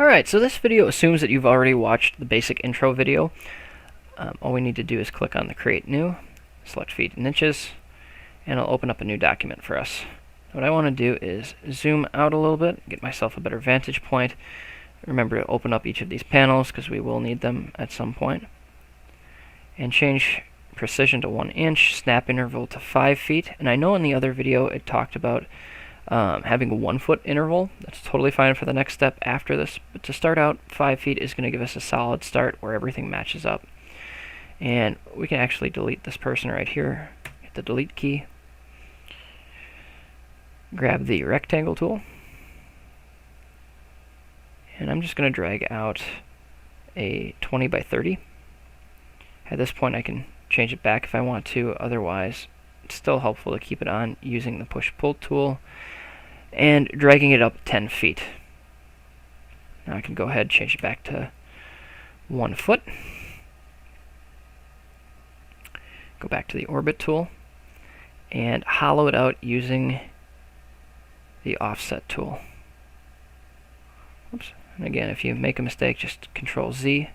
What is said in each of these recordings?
Alright, so this video assumes that you've already watched the basic intro video. All we need to do is click on the Create New, select Feet in Inches, and it'll open up a new document for us. What I want to do is zoom out a little bit, get myself a better vantage point. Remember to open up each of these panels because we will need them at some point. And change precision to 1 inch, snap interval to 5 feet. And I know in the other video it talked about having a 1 foot interval. That's totally fine for the next step after this, but to start out, 5 feet is going to give us a solid start where everything matches up. And we can actually delete this person right here. Hit the delete key. Grab the rectangle tool. And I'm just going to drag out a 20 by 30. At this point I can change it back if I want to, otherwise it's still helpful to keep it on using the push-pull tool and dragging it up 10 feet. Now I can go ahead and change it back to 1 foot. Go back to the orbit tool and hollow it out using the offset tool. Oops. And again, if you make a mistake, just Control Z.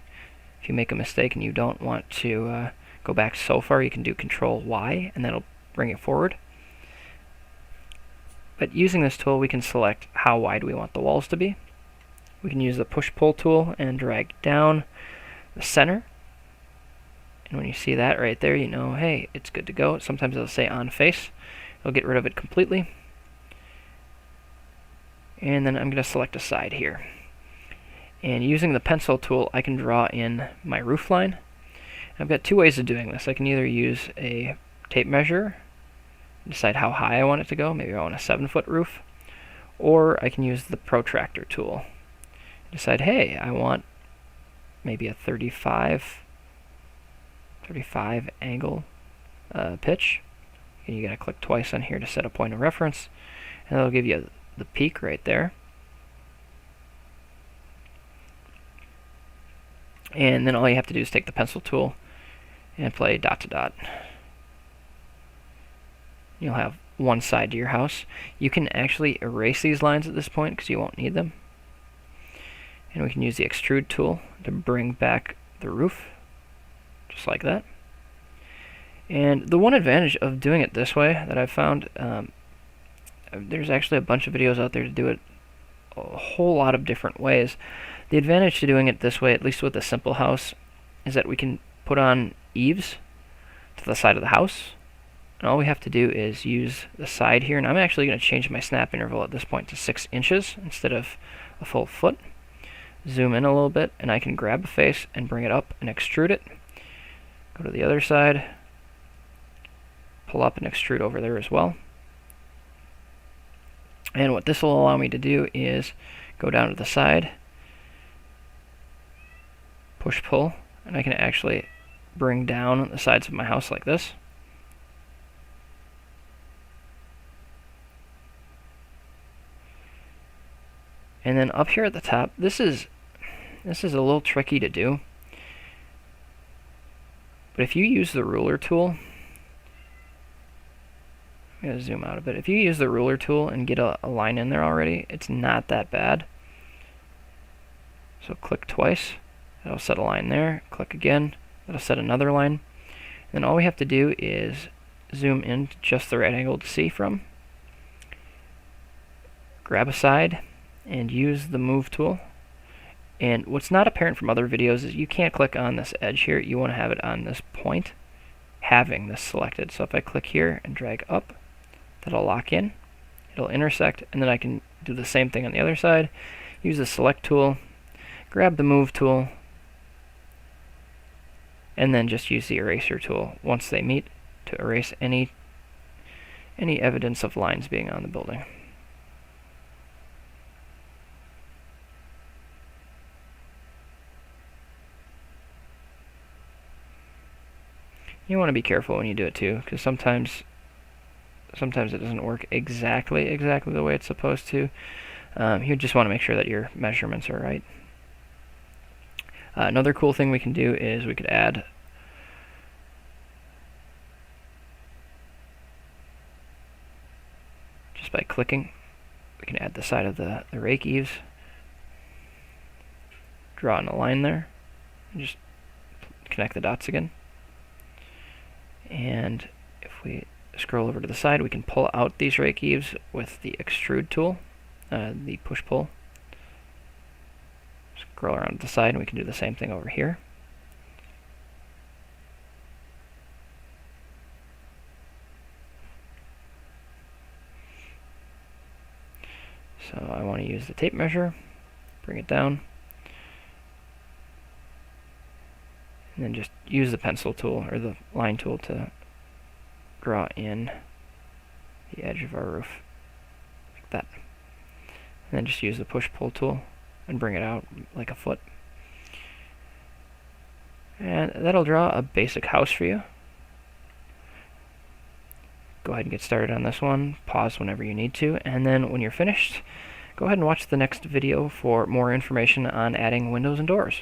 If you make a mistake and you don't want to go back so far, you can do Control Y and that'll bring it forward. But using this tool, we can select how wide we want the walls to be. We can use the push-pull tool and drag down the center. And when you see that right there, you know, hey, it's good to go. Sometimes it'll say on face. It'll get rid of it completely. And then I'm going to select a side here. And using the pencil tool, I can draw in my roof line. I've got two ways of doing this. I can either use a tape measure, decide how high I want it to go. Maybe I want a 7-foot roof. Or I can use the protractor tool. Decide, hey, I want maybe a 35 angle pitch. And you gotta click twice on here to set a point of reference. And that'll give you the peak right there. And then all you have to do is take the pencil tool and play dot to dot. You'll have one side to your house. You can actually erase these lines at this point because you won't need them. And we can use the extrude tool to bring back the roof, just like that. And the one advantage of doing it this way that I've found, there's actually a bunch of videos out there to do it a whole lot of different ways. The advantage to doing it this way, at least with a simple house, is that we can put on eaves to the side of the house. And all we have to do is use the side here. And I'm actually going to change my snap interval at this point to 6 inches instead of a full foot. Zoom in a little bit, and I can grab a face and bring it up and extrude it. Go to the other side, pull up and extrude over there as well. And what this will allow me to do is go down to the side, push pull, and I can actually bring down the sides of my house like this. And then up here at the top, this is a little tricky to do. But if you use the ruler tool, I'm going to zoom out a bit. If you use the ruler tool and get a line in there already, it's not that bad. So click twice, that'll set a line there. Click again, that'll set another line. And then all we have to do is zoom in to just the right angle to see from. Grab a side and use the move tool. And what's not apparent from other videos is you can't click on this edge here. You want to have it on this point, having this selected. So if I click here and drag up, that'll lock in. It'll intersect, and then I can do the same thing on the other side. Use the select tool, grab the move tool, and then just use the eraser tool once they meet to erase any evidence of lines being on the building. You want to be careful when you do it too, because sometimes it doesn't work exactly the way it's supposed to. You just want to make sure that your measurements are right. Another cool thing we can do is we could add just by clicking. We can add the side of the rake eaves. draw in a line there, and just connect the dots again. And if we scroll over to the side, we can pull out these rake eaves with the extrude tool, the push-pull. Scroll around to the side, and we can do the same thing over here. So I want to use the tape measure, bring it down, and then just use the pencil tool or the line tool to draw in the edge of our roof, like that. And then just use the push-pull tool and bring it out like a foot. And that'll draw a basic house for you. Go ahead and get started on this one, pause whenever you need to, and then when you're finished, go ahead and watch the next video for more information on adding windows and doors.